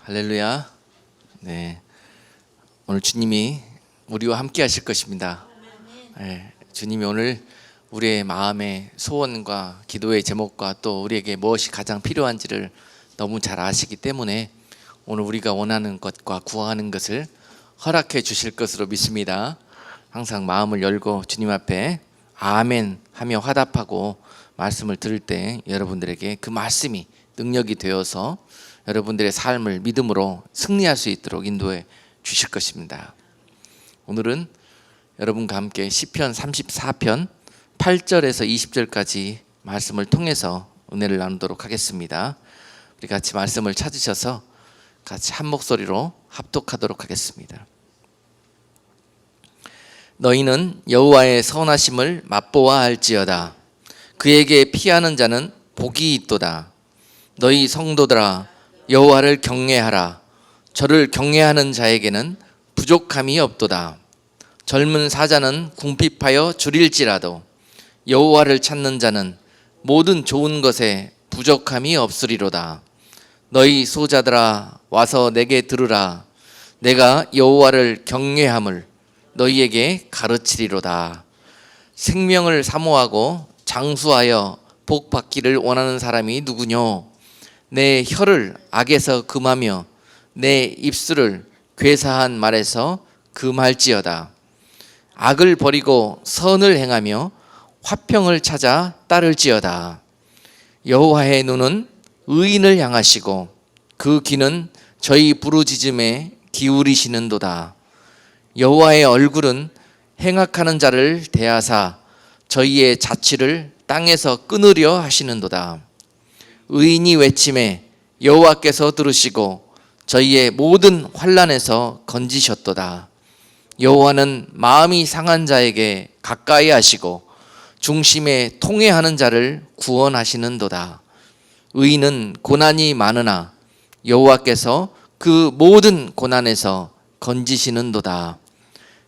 할렐루야. 네, 오늘 주님이 우리와 함께 하실 것입니다. 네, 주님이 오늘 우리의 마음의 소원과 기도의 제목과 또 우리에게 무엇이 가장 필요한지를 너무 잘 아시기 때문에 오늘 우리가 원하는 것과 구하는 것을 허락해 주실 것으로 믿습니다. 항상 마음을 열고 주님 앞에 아멘 하며 화답하고 말씀을 들을 때 여러분들에게 그 말씀이 능력이 되어서 여러분들의 삶을 믿음으로 승리할 수 있도록 인도해 주실 것입니다. 오늘은 여러분과 함께 시편 34편 8절에서 20절까지 말씀을 통해서 은혜를 나누도록 하겠습니다. 우리 같이 말씀을 찾으셔서 같이 한 목소리로 합독하도록 하겠습니다. 너희는 여호와의 선하심을 맛보아 알지어다. 그에게 피하는 자는 복이 있도다. 너희 성도들아 여호와를 경외하라. 저를 경외하는 자에게는 부족함이 없도다. 젊은 사자는 궁핍하여 줄일지라도 여호와를 찾는 자는 모든 좋은 것에 부족함이 없으리로다. 너희 소자들아 와서 내게 들으라. 내가 여호와를 경외함을 너희에게 가르치리로다. 생명을 사모하고 장수하여 복 받기를 원하는 사람이 누구뇨? 내 혀를 악에서 금하며 내 입술을 괴사한 말에서 금할지어다. 악을 버리고 선을 행하며 화평을 찾아 따를지어다. 여호와의 눈은 의인을 향하시고 그 귀는 저희 부르짖음에 기울이시는도다. 여호와의 얼굴은 행악하는 자를 대하사 저희의 자취를 땅에서 끊으려 하시는도다. 의인이 외침에 여호와께서 들으시고 저희의 모든 환난에서 건지셨도다. 여호와는 마음이 상한 자에게 가까이 하시고 중심에 통회하는 자를 구원하시는도다. 의인은 고난이 많으나 여호와께서 그 모든 고난에서 건지시는도다.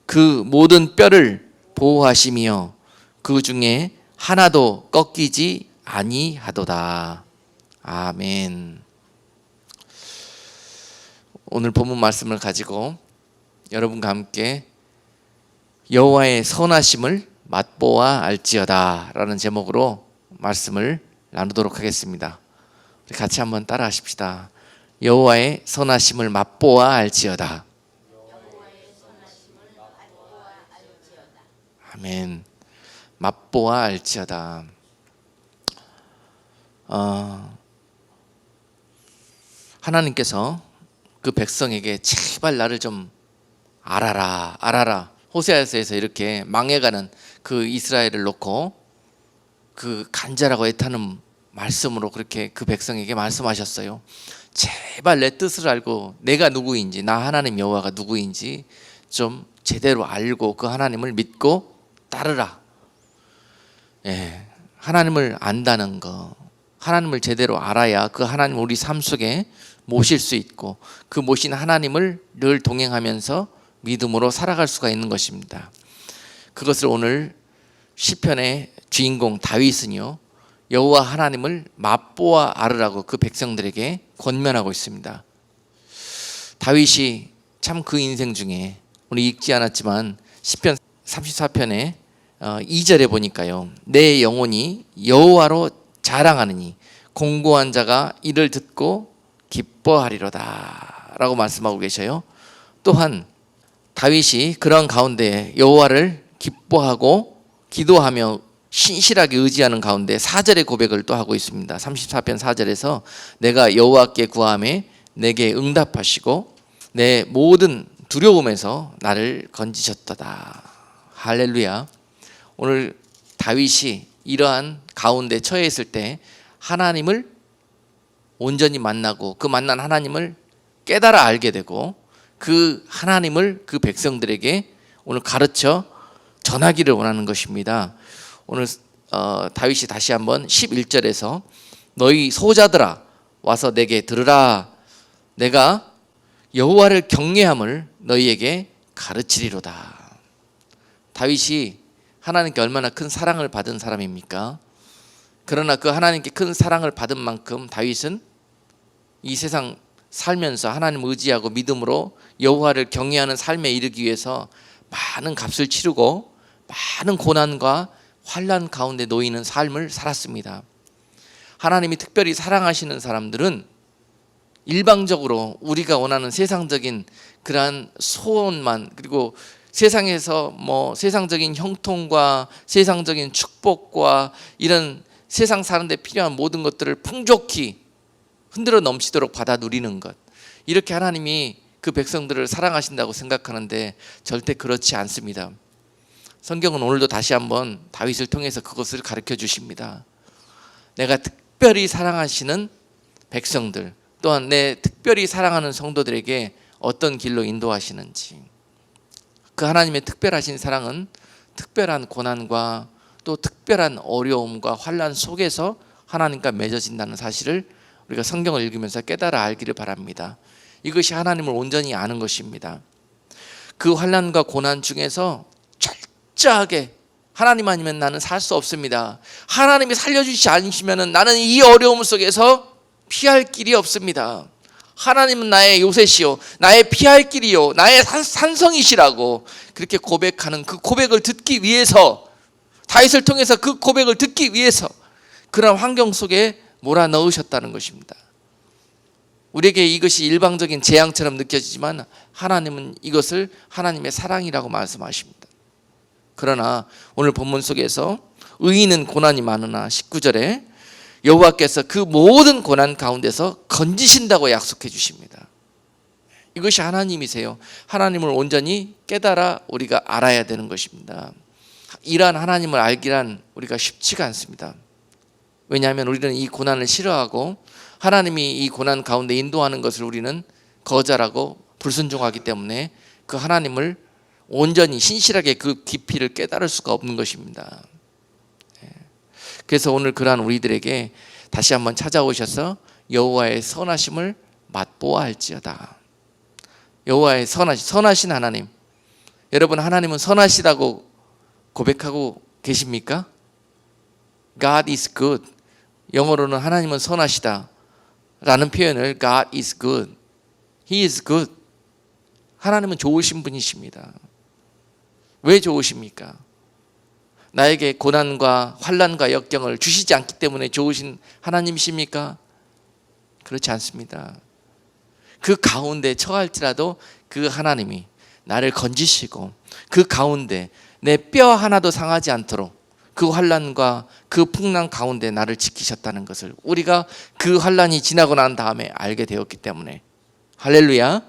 그 모든 뼈를 보호하시며 그 중에 하나도 꺾이지 아니하도다. 아멘. 오늘 본문 말씀을 가지고 여러분과 함께 여호와의 선하심을 맛보아 알지어다 라는 제목으로 말씀을 나누도록 하겠습니다. 우리 같이 한번 따라 하십시다. 여호와의 선하심을 맛보아 알지어다. 아멘. 맛보아 알지어다. 하나님께서 그 백성에게 제발 나를 좀 알아라. 호세아서에서 이렇게 망해가는 그 이스라엘을 놓고 그 간절하고 애타는 말씀으로 그렇게 그 백성에게 말씀하셨어요. 제발 내 뜻을 알고 내가 누구인지, 나 하나님 여호와가 누구인지 좀 제대로 알고 그 하나님을 믿고 따르라. 예, 하나님을 안다는 거, 하나님을 제대로 알아야 그 하나님 우리 삶 속에 모실 수 있고 그 모신 하나님을 늘 동행하면서 믿음으로 살아갈 수가 있는 것입니다. 그것을 오늘 시편의 주인공 다윗은요, 여호와 하나님을 맛보아 알으라고 그 백성들에게 권면하고 있습니다. 다윗이 참 그 인생 중에 오늘 읽지 않았지만 시편 34편의 2절에 보니까요, 내 영혼이 여호와로 자랑하느니 공고한 자가 이를 듣고 기뻐하리로다 라고 말씀하고 계셔요. 또한 다윗이 그런 가운데 여호와를 기뻐하고 기도하며 신실하게 의지하는 가운데 4절의 고백을 또 하고 있습니다. 34편 4절에서 내가 여호와께 구하매 내게 응답하시고 내 모든 두려움에서 나를 건지셨도다. 할렐루야. 오늘 다윗이 이러한 가운데 처해 있을 때 하나님을 온전히 만나고 그 만난 하나님을 깨달아 알게 되고 그 하나님을 그 백성들에게 오늘 가르쳐 전하기를 원하는 것입니다. 오늘 다윗이 다시 한번 11절에서 너희 소자들아 와서 내게 들으라. 내가 여호와를 경외함을 너희에게 가르치리로다. 다윗이 하나님께 얼마나 큰 사랑을 받은 사람입니까? 그러나 그 하나님께 큰 사랑을 받은 만큼 다윗은 이 세상 살면서 하나님을 의지하고 믿음으로 여호와를 경외하는 삶에 이르기 위해서 많은 값을 치르고 많은 고난과 환난 가운데 놓이는 삶을 살았습니다. 하나님이 특별히 사랑하시는 사람들은 일방적으로 우리가 원하는 세상적인 그러한 소원만, 그리고 세상에서 세상적인 형통과 세상적인 축복과 이런 세상 사는데 필요한 모든 것들을 풍족히 흔들어 넘치도록 받아 누리는 것, 이렇게 하나님이 그 백성들을 사랑하신다고 생각하는데 절대 그렇지 않습니다. 성경은 오늘도 다시 한번 다윗을 통해서 그것을 가르쳐 주십니다. 내가 특별히 사랑하시는 백성들, 또한 내 특별히 사랑하는 성도들에게 어떤 길로 인도하시는지, 그 하나님의 특별하신 사랑은 특별한 고난과 또 특별한 어려움과 환난 속에서 하나님과 맺어진다는 사실을 우리가 성경을 읽으면서 깨달아 알기를 바랍니다. 이것이 하나님을 온전히 아는 것입니다. 그 환난과 고난 중에서 철저하게 하나님 아니면 나는 살 수 없습니다, 하나님이 살려주시지 않으시면 나는 이 어려움 속에서 피할 길이 없습니다, 하나님은 나의 요새시요 나의 피할 길이요 나의 산성이시라고 그렇게 고백하는 그 고백을 듣기 위해서, 다윗을 통해서 그 고백을 듣기 위해서 그런 환경 속에 몰아넣으셨다는 것입니다. 우리에게 이것이 일방적인 재앙처럼 느껴지지만 하나님은 이것을 하나님의 사랑이라고 말씀하십니다. 그러나 오늘 본문 속에서 의인은 고난이 많으나 19절에 여호와께서 그 모든 고난 가운데서 건지신다고 약속해 주십니다. 이것이 하나님이세요. 하나님을 온전히 깨달아 우리가 알아야 되는 것입니다. 이러한 하나님을 알기란 우리가 쉽지가 않습니다. 왜냐하면 우리는 이 고난을 싫어하고 하나님이 이 고난 가운데 인도하는 것을 우리는 거절하고 불순종하기 때문에 그 하나님을 온전히 신실하게 그 깊이를 깨달을 수가 없는 것입니다. 그래서 오늘 그러한 우리들에게 다시 한번 찾아오셔서 여호와의 선하심을 맛보아 할지어다. 여호와의 선하신 하나님, 여러분 하나님은 선하시다고 고백하고 계십니까? God is good. 영어로는 하나님은 선하시다 라는 표현을 God is good, He is good. 하나님은 좋으신 분이십니다. 왜 좋으십니까? 나에게 고난과 환난과 역경을 주시지 않기 때문에 좋으신 하나님이십니까? 그렇지 않습니다. 그 가운데 처할지라도 그 하나님이 나를 건지시고 그 가운데 내 뼈 하나도 상하지 않도록 그 환난과 그 풍랑 가운데 나를 지키셨다는 것을 우리가 그 환난이 지나고 난 다음에 알게 되었기 때문에, 할렐루야,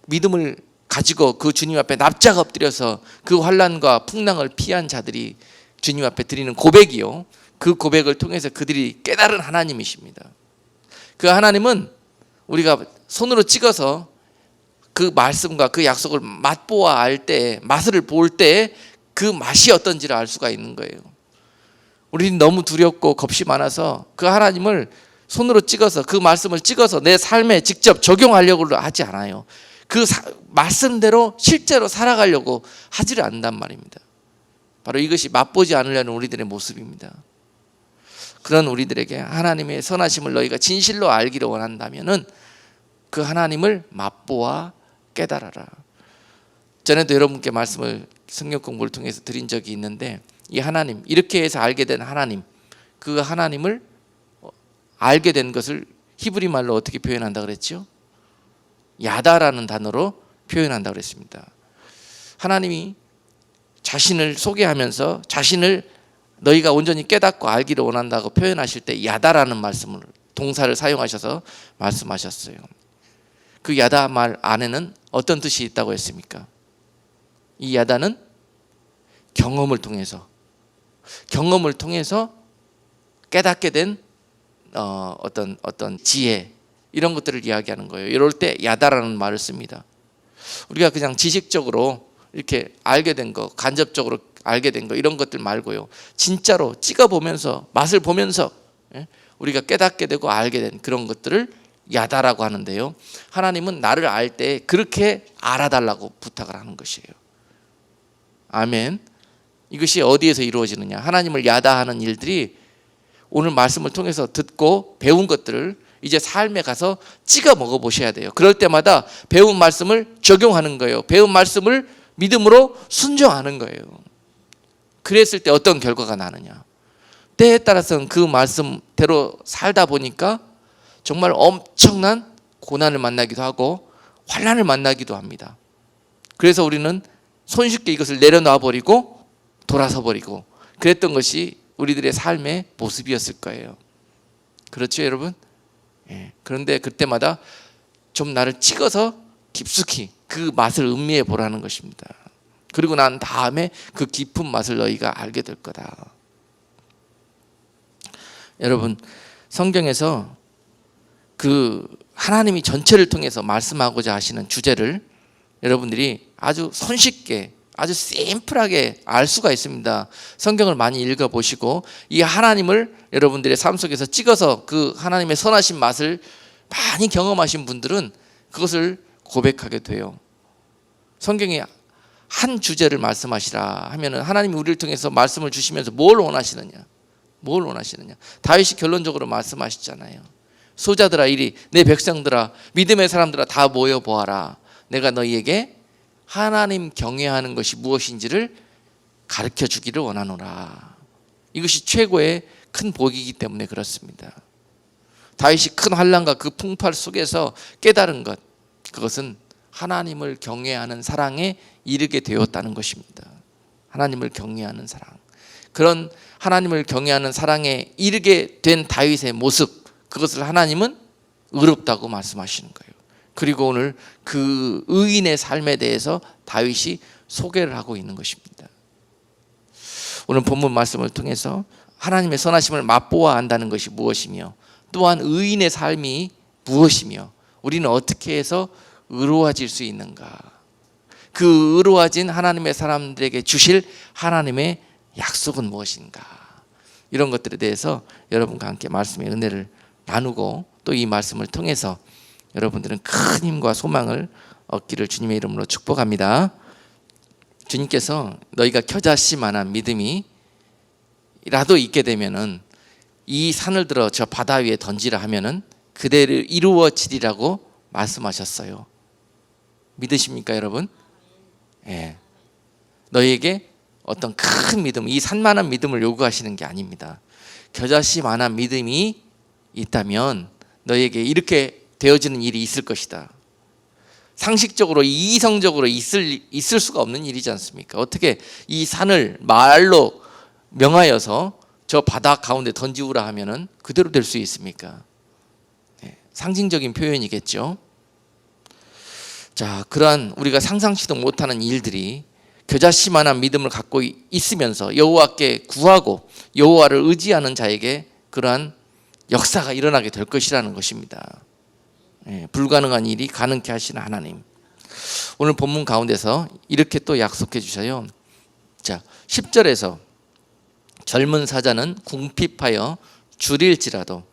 믿음을 가지고 그 주님 앞에 납작 엎드려서 그 환난과 풍랑을 피한 자들이 주님 앞에 드리는 고백이요, 그 고백을 통해서 그들이 깨달은 하나님이십니다. 그 하나님은 우리가 손으로 찍어서 그 말씀과 그 약속을 맛보아 알 때, 맛을 볼 때 그 맛이 어떤지를 알 수가 있는 거예요. 우리는 너무 두렵고 겁이 많아서 그 하나님을 손으로 찍어서 그 말씀을 찍어서 내 삶에 직접 적용하려고 하지 않아요. 그 말씀대로 실제로 살아가려고 하지를 않는단 말입니다. 바로 이것이 맛보지 않으려는 우리들의 모습입니다. 그런 우리들에게 하나님의 선하심을 너희가 진실로 알기를 원한다면은 그 하나님을 맛보아 깨달아라. 전에도 여러분께 말씀을 성경 공부를 통해서 드린 적이 있는데, 이 하나님, 이렇게 해서 알게 된 하나님, 그 하나님을 알게 된 것을 히브리 말로 어떻게 표현한다 그랬죠? 야다라는 단어로 표현한다 그랬습니다. 하나님이 자신을 소개하면서 자신을 너희가 온전히 깨닫고 알기를 원한다고 표현하실 때 야다라는 말씀을, 동사를 사용하셔서 말씀하셨어요. 그 야다 말 안에는 어떤 뜻이 있다고 했습니까? 이 야다는 경험을 통해서 깨닫게 된 어떤 지혜, 이런 것들을 이야기하는 거예요. 이럴 때 야다라는 말을 씁니다. 우리가 그냥 지식적으로 이렇게 알게 된 거, 간접적으로 알게 된 거, 이런 것들 말고요, 진짜로 찍어보면서 맛을 보면서 우리가 깨닫게 되고 알게 된 그런 것들을 야다라고 하는데요, 하나님은 나를 알 때 그렇게 알아달라고 부탁을 하는 것이에요. 아멘. 이것이 어디에서 이루어지느냐? 하나님을 야다하는 일들이 오늘 말씀을 통해서 듣고 배운 것들을 이제 삶에 가서 찍어 먹어 보셔야 돼요. 그럴 때마다 배운 말씀을 적용하는 거예요. 배운 말씀을 믿음으로 순종하는 거예요. 그랬을 때 어떤 결과가 나느냐? 때에 따라서는 그 말씀대로 살다 보니까 정말 엄청난 고난을 만나기도 하고 환난을 만나기도 합니다. 그래서 우리는 손쉽게 이것을 내려놔 버리고 돌아서 버리고 그랬던 것이 우리들의 삶의 모습이었을 거예요. 그렇죠, 여러분? 예. 그런데 그때마다 좀 나를 찍어서 깊숙이 그 맛을 음미해 보라는 것입니다. 그리고 난 다음에 그 깊은 맛을 너희가 알게 될 거다. 여러분, 성경에서 그 하나님이 전체를 통해서 말씀하고자 하시는 주제를 여러분들이 아주 손쉽게 아주 심플하게 알 수가 있습니다. 성경을 많이 읽어보시고 이 하나님을 여러분들의 삶 속에서 찍어서 그 하나님의 선하신 맛을 많이 경험하신 분들은 그것을 고백하게 돼요. 성경에 한 주제를 말씀하시라 하면은 하나님이 우리를 통해서 말씀을 주시면서 뭘 원하시느냐? 뭘 원하시느냐? 다윗이 결론적으로 말씀하시잖아요. 소자들아 이리 내 백성들아 믿음의 사람들아 다 모여 보아라. 내가 너희에게 하나님 경외하는 것이 무엇인지를 가르쳐 주기를 원하노라. 이것이 최고의 큰 복이기 때문에 그렇습니다. 다윗이 큰 환난과 그 풍파 속에서 깨달은 것, 그것은 하나님을 경외하는 사랑에 이르게 되었다는 것입니다. 하나님을 경외하는 사랑. 그런 하나님을 경외하는 사랑에 이르게 된 다윗의 모습, 그것을 하나님은 의롭다고 말씀하시는 거예요. 그리고 오늘 그 의인의 삶에 대해서 다윗이 소개를 하고 있는 것입니다. 오늘 본문 말씀을 통해서 하나님의 선하심을 맛보아야 한다는 것이 무엇이며 또한 의인의 삶이 무엇이며 우리는 어떻게 해서 의로워질 수 있는가, 그 의로워진 하나님의 사람들에게 주실 하나님의 약속은 무엇인가, 이런 것들에 대해서 여러분과 함께 말씀의 은혜를 나누고 또 이 말씀을 통해서 여러분들은 큰 힘과 소망을 얻기를 주님의 이름으로 축복합니다. 주님께서 너희가 겨자씨만한 믿음이 라도 있게 되면은 이 산을 들어 저 바다 위에 던지라 하면은 그대로 이루어지리라고 말씀하셨어요. 믿으십니까, 여러분? 예. 너희에게 어떤 큰 믿음, 이 산만한 믿음을 요구하시는 게 아닙니다. 겨자씨만한 믿음이 있다면 너희에게 이렇게 되어지는 일이 있을 것이다. 상식적으로 이성적으로 있을 수가 없는 일이지 않습니까? 어떻게 이 산을 말로 명하여서 저 바다 가운데 던지우라 하면은 그대로 될 수 있습니까? 네, 상징적인 표현이겠죠. 자, 그러한 우리가 상상치도 못하는 일들이 겨자씨만한 믿음을 갖고 있으면서 여호와께 구하고 여호와를 의지하는 자에게 그러한 역사가 일어나게 될 것이라는 것입니다. 예, 불가능한 일이 가능케 하시는 하나님. 오늘 본문 가운데서 이렇게 또 약속해 주셔요. 자, 10절에서 젊은 사자는 궁핍하여 줄일지라도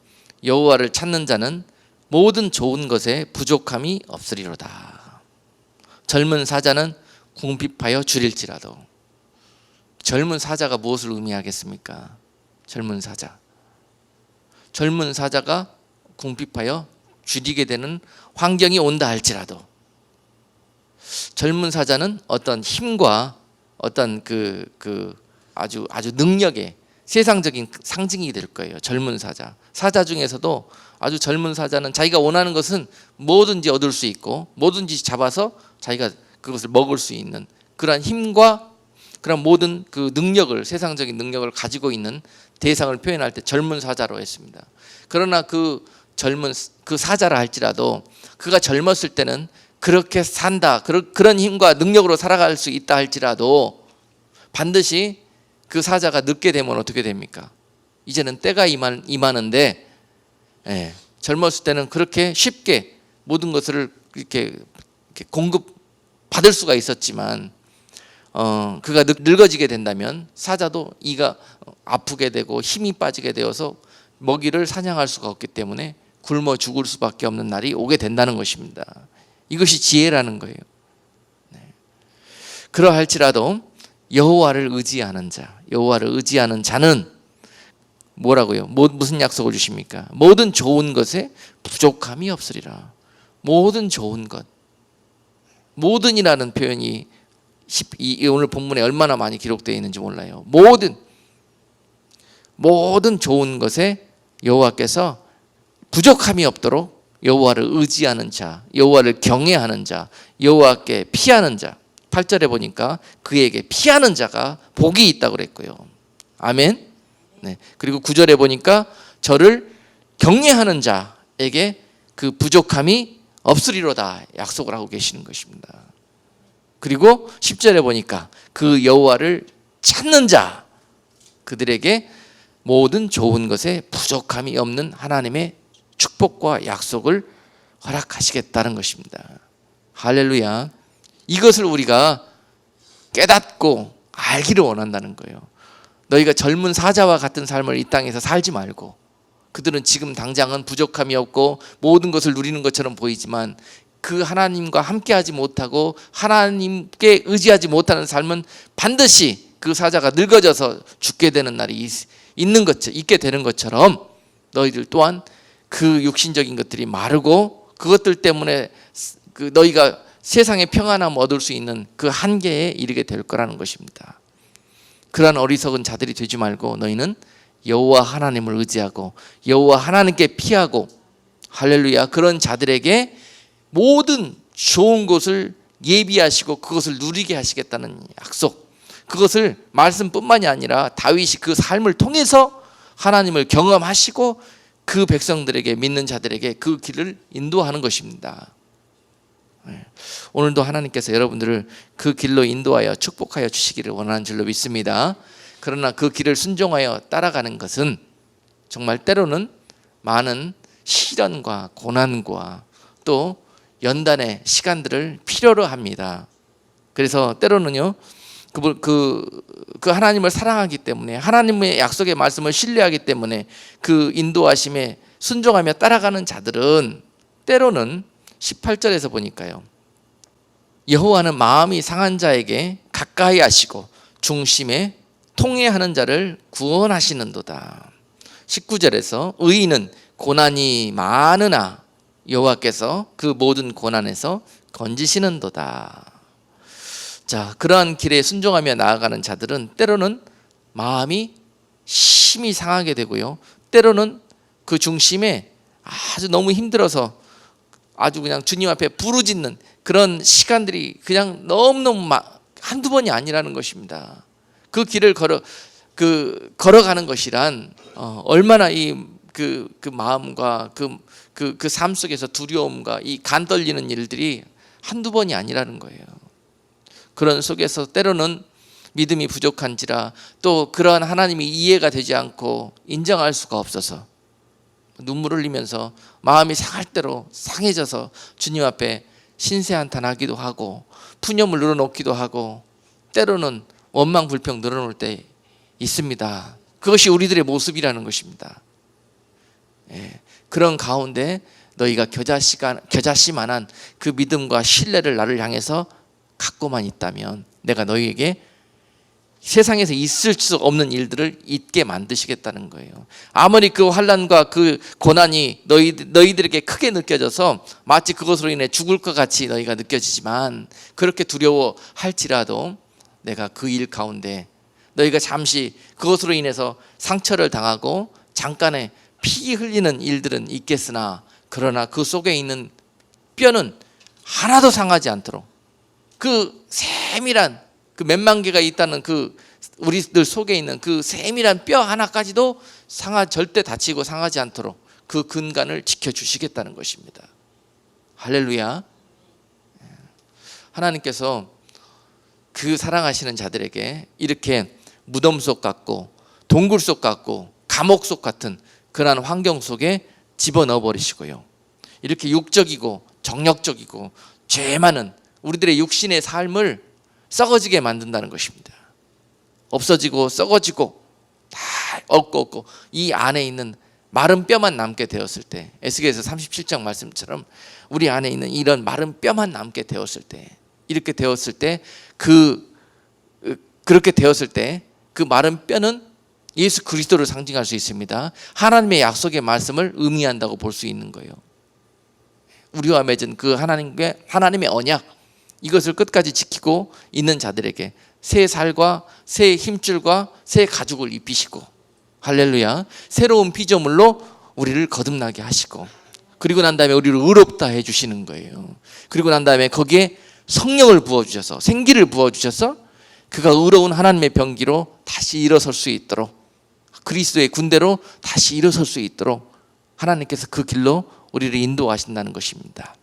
여호와를 찾는 자는 모든 좋은 것에 부족함이 없으리로다. 젊은 사자는 궁핍하여 줄일지라도. 젊은 사자가 무엇을 의미하겠습니까? 젊은 사자. 젊은 사자가 궁핍하여 줄이게 되는 환경이 온다 할지라도 젊은 사자는 어떤 힘과 어떤 아주 능력의 세상적인 상징이 될 거예요. 젊은 사자. 사자 중에서도 아주 젊은 사자는 자기가 원하는 것은 뭐든지 얻을 수 있고 뭐든지 잡아서 자기가 그것을 먹을 수 있는 그러한 힘과 그런 모든 그 능력을, 세상적인 능력을 가지고 있는 대상을 표현할 때 젊은 사자로 했습니다. 그러나 그 젊은 그 사자라 할지라도 그가 젊었을 때는 그렇게 산다, 그런 힘과 능력으로 살아갈 수 있다 할지라도 반드시 그 사자가 늙게 되면 어떻게 됩니까? 이제는 때가 임하는데, 예, 젊었을 때는 그렇게 쉽게 모든 것을 이렇게 공급받을 수가 있었지만 그가 늙어지게 된다면 사자도 이가 아프게 되고 힘이 빠지게 되어서 먹이를 사냥할 수가 없기 때문에 굶어 죽을 수밖에 없는 날이 오게 된다는 것입니다. 이것이 지혜라는 거예요. 네. 그러할지라도 여호와를 의지하는 자, 여호와를 의지하는 자는 뭐라고요? 무슨 약속을 주십니까? 모든 좋은 것에 부족함이 없으리라. 모든 좋은 것. 모든이라는 표현이 오늘 본문에 얼마나 많이 기록되어 있는지 몰라요. 모든 좋은 것에 여호와께서 부족함이 없도록 여호와를 의지하는 자, 여호와를 경외하는 자, 여호와께 피하는 자. 8절에 보니까 그에게 피하는 자가 복이 있다고 그랬고요. 아멘. 네. 그리고 9절에 보니까 저를 경외하는 자에게 그 부족함이 없으리로다 약속을 하고 계시는 것입니다. 그리고 10절에 보니까 그 여호와를 찾는 자, 그들에게 모든 좋은 것에 부족함이 없는 하나님의 축복과 약속을 허락하시겠다는 것입니다. 할렐루야. 이것을 우리가 깨닫고 알기를 원한다는 거예요. 너희가 젊은 사자와 같은 삶을 이 땅에서 살지 말고, 그들은 지금 당장은 부족함이 없고 모든 것을 누리는 것처럼 보이지만 그 하나님과 함께하지 못하고 하나님께 의지하지 못하는 삶은 반드시 그 사자가 늙어져서 죽게 되는 날이 있게 되는 것처럼 너희들 또한 그 육신적인 것들이 마르고 그것들 때문에 너희가 세상의 평안함을 얻을 수 있는 그 한계에 이르게 될 거라는 것입니다. 그러한 어리석은 자들이 되지 말고 너희는 여호와 하나님을 의지하고 여호와 하나님께 피하고, 할렐루야, 그런 자들에게 모든 좋은 것을 예비하시고 그것을 누리게 하시겠다는 약속, 그것을 말씀뿐만이 아니라 다윗이 그 삶을 통해서 하나님을 경험하시고 그 백성들에게, 믿는 자들에게 그 길을 인도하는 것입니다. 오늘도 하나님께서 여러분들을 그 길로 인도하여 축복하여 주시기를 원하는 줄로 믿습니다. 그러나 그 길을 순종하여 따라가는 것은 정말 때로는 많은 시련과 고난과 또 연단의 시간들을 필요로 합니다. 그래서 때로는요, 그 하나님을 사랑하기 때문에, 하나님의 약속의 말씀을 신뢰하기 때문에 그 인도하심에 순종하며 따라가는 자들은 때로는 18절에서 보니까요, 여호와는 마음이 상한 자에게 가까이 하시고 중심에 통회하는 자를 구원하시는도다. 19절에서 의인은 고난이 많으나 여호와께서 그 모든 고난에서 건지시는도다. 자, 그러한 길에 순종하며 나아가는 자들은 때로는 마음이 심히 상하게 되고요, 때로는 그 중심에 아주 너무 힘들어서 아주 그냥 주님 앞에 부르짖는 그런 시간들이 그냥 너무너무 한두 번이 아니라는 것입니다. 그 길을 걸어가는 것이란 얼마나 그 마음과 그 삶 속에서 두려움과 이 간 떨리는 일들이 한두 번이 아니라는 거예요. 그런 속에서 때로는 믿음이 부족한지라 또 그러한 하나님이 이해가 되지 않고 인정할 수가 없어서 눈물을 흘리면서 마음이 상할 대로 상해져서 주님 앞에 신세한탄하기도 하고 푸념을 늘어놓기도 하고 때로는 원망 불평 늘어놓을 때 있습니다. 그것이 우리들의 모습이라는 것입니다. 그런 가운데 너희가 겨자씨만한 그 믿음과 신뢰를 나를 향해서 갖고만 있다면 내가 너희에게 세상에서 있을 수 없는 일들을 있게 만드시겠다는 거예요. 아무리 그 환난과 그 고난이 너희들에게 크게 마치 그것으로 인해 죽을 것 같이 너희가 느껴지지만, 그렇게 두려워할지라도 내가 그 일 가운데 너희가 잠시 그것으로 인해서 상처를 당하고 잠깐의 피 흘리는 일들은 있겠으나, 그러나 그 속에 있는 뼈는 하나도 상하지 않도록, 그 세밀한 그 몇만 개가 있다는 그 우리들 속에 있는 그 세밀한 뼈 하나까지도 절대 다치고 상하지 않도록 그 근간을 지켜주시겠다는 것입니다. 할렐루야. 하나님께서 그 사랑하시는 자들에게 이렇게 무덤 속 같고 동굴 속 같고 감옥 속 같은 그러한 환경 속에 집어넣어 버리시고요, 이렇게 육적이고 정력적이고 죄 많은 우리들의 육신의 삶을 썩어지게 만든다는 것입니다. 없어지고 썩어지고 다 없고 이 안에 있는 마른 뼈만 남게 되었을 때, 에스겔서 37장 말씀처럼 우리 안에 있는 이런 마른 뼈만 남게 되었을 때, 이렇게 되었을 때 그렇게 되었을 때 그 마른 뼈는 예수 그리스도를 상징할 수 있습니다. 하나님의 약속의 말씀을 의미한다고 볼 수 있는 거예요. 우리와 맺은 그 하나님의 언약, 이것을 끝까지 지키고 있는 자들에게 새 살과 새 힘줄과 새 가죽을 입히시고, 할렐루야, 새로운 피조물로 우리를 거듭나게 하시고, 그리고 난 다음에 우리를 의롭다 해주시는 거예요. 그리고 난 다음에 거기에 성령을 부어주셔서, 생기를 부어주셔서 그가 의로운 하나님의 병기로 다시 일어설 수 있도록, 그리스도의 군대로 다시 일어설 수 있도록 하나님께서 그 길로 우리를 인도하신다는 것입니다.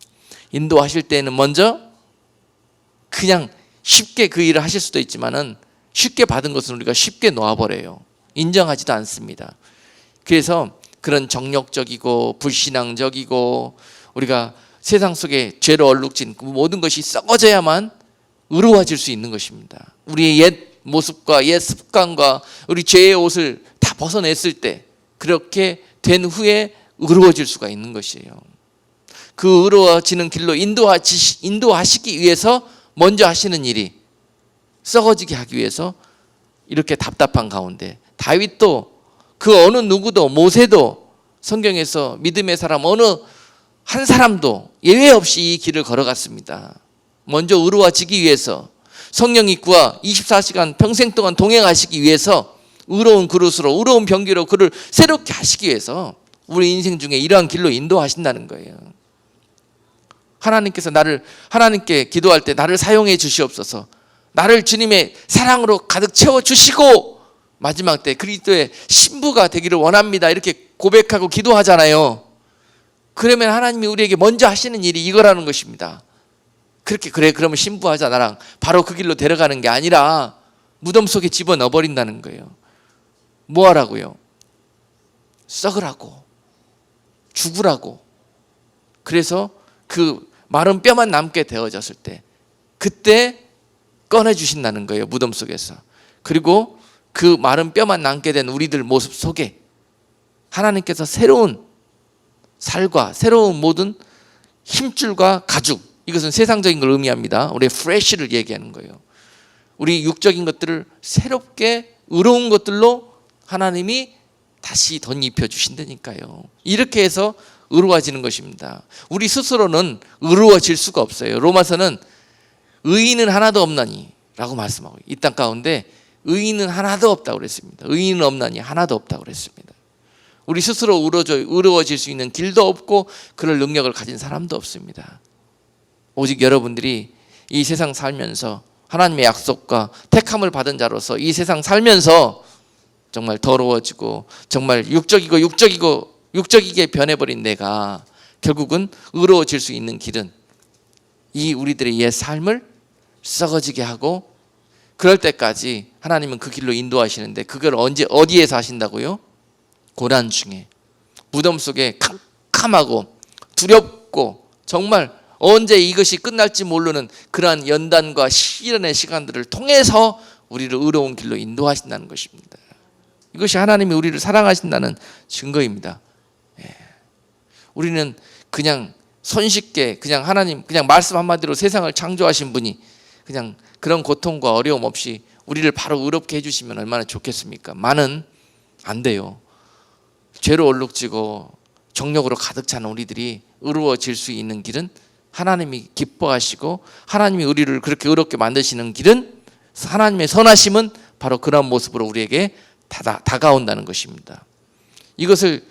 인도하실 때는 먼저 그냥 쉽게 그 일을 하실 수도 있지만은 쉽게 받은 것은 우리가 쉽게 놓아버려요. 인정하지도 않습니다. 그래서 그런 정력적이고 불신앙적이고 우리가 세상 속에 죄로 얼룩진 그 모든 것이 썩어져야만 의로워질 수 있는 것입니다. 우리의 옛 모습과 옛 습관과 우리 죄의 옷을 다 벗어냈을 때, 그렇게 된 후에 의로워질 수가 있는 것이에요. 그 의로워지는 길로 인도하시기 위해서 먼저 하시는 일이, 썩어지게 하기 위해서 이렇게 답답한 가운데, 다윗도 그 어느 누구도, 모세도, 성경에서 믿음의 사람 어느 한 사람도 예외 없이 이 길을 걸어갔습니다. 먼저 의로워지기 위해서, 성령이 그와 24시간 평생 동안 동행하시기 위해서, 의로운 그릇으로, 의로운 병기로 그를 새롭게 하시기 위해서 우리 인생 중에 이러한 길로 인도하신다는 거예요. 하나님께 기도할 때 나를 사용해 주시옵소서, 나를 주님의 사랑으로 가득 채워 주시고, 마지막 때 그리스도의 신부가 되기를 원합니다, 이렇게 고백하고 기도하잖아요. 그러면 하나님이 우리에게 먼저 하시는 일이 이거라는 것입니다. 그렇게, 그래 그러면 신부하자, 나랑 바로 그 길로 데려가는 게 아니라 무덤 속에 집어넣어 버린다는 거예요. 뭐 하라고요? 썩으라고, 죽으라고. 그래서 그 마른 뼈만 남게 되어졌을 때, 그때 꺼내주신다는 거예요, 무덤 속에서. 그리고 그 마른 뼈만 남게 된 우리들 모습 속에 하나님께서 새로운 살과 새로운 모든 힘줄과 가죽, 이것은 세상적인 걸 의미합니다. 우리의 프레쉬를 얘기하는 거예요. 우리 육적인 것들을 새롭게 의로운 것들로 하나님이 다시 덧입혀 주신다니까요. 이렇게 해서 의로워지는 것입니다. 우리 스스로는 의로워질 수가 없어요. 로마서는 의인은 하나도 없나니 라고 말씀하고, 이 땅 가운데 의인은 하나도 없다고 그랬습니다. 의인은 없나니 하나도 없다고 그랬습니다. 우리 스스로 의로워질 수 있는 길도 없고 그럴 능력을 가진 사람도 없습니다. 오직 여러분들이 이 세상 살면서 하나님의 약속과 택함을 받은 자로서 이 세상 살면서 정말 더러워지고 정말 육적이게 변해버린 내가 결국은 의로워질 수 있는 길은 이 우리들의 옛 삶을 썩어지게 하고, 그럴 때까지 하나님은 그 길로 인도하시는데, 그걸 어디에서 하신다고요? 고난 중에, 무덤 속에 캄캄하고 두렵고 정말 언제 이것이 끝날지 모르는 그러한 연단과 시련의 시간들을 통해서 우리를 의로운 길로 인도하신다는 것입니다. 이것이 하나님이 우리를 사랑하신다는 증거입니다. 우리는 그냥 손쉽게 그냥 하나님, 그냥 말씀 한마디로 세상을 창조하신 분이 그냥 그런 고통과 어려움 없이 우리를 바로 의롭게 해주시면 얼마나 좋겠습니까? 많은 안 돼요. 죄로 얼룩지고 정욕으로 가득 찬 우리들이 의로워질 수 있는 길은, 하나님이 기뻐하시고 하나님이 우리를 그렇게 의롭게 만드시는 길은, 하나님의 선하심은 바로 그런 모습으로 우리에게 다가온다는 것입니다. 이것을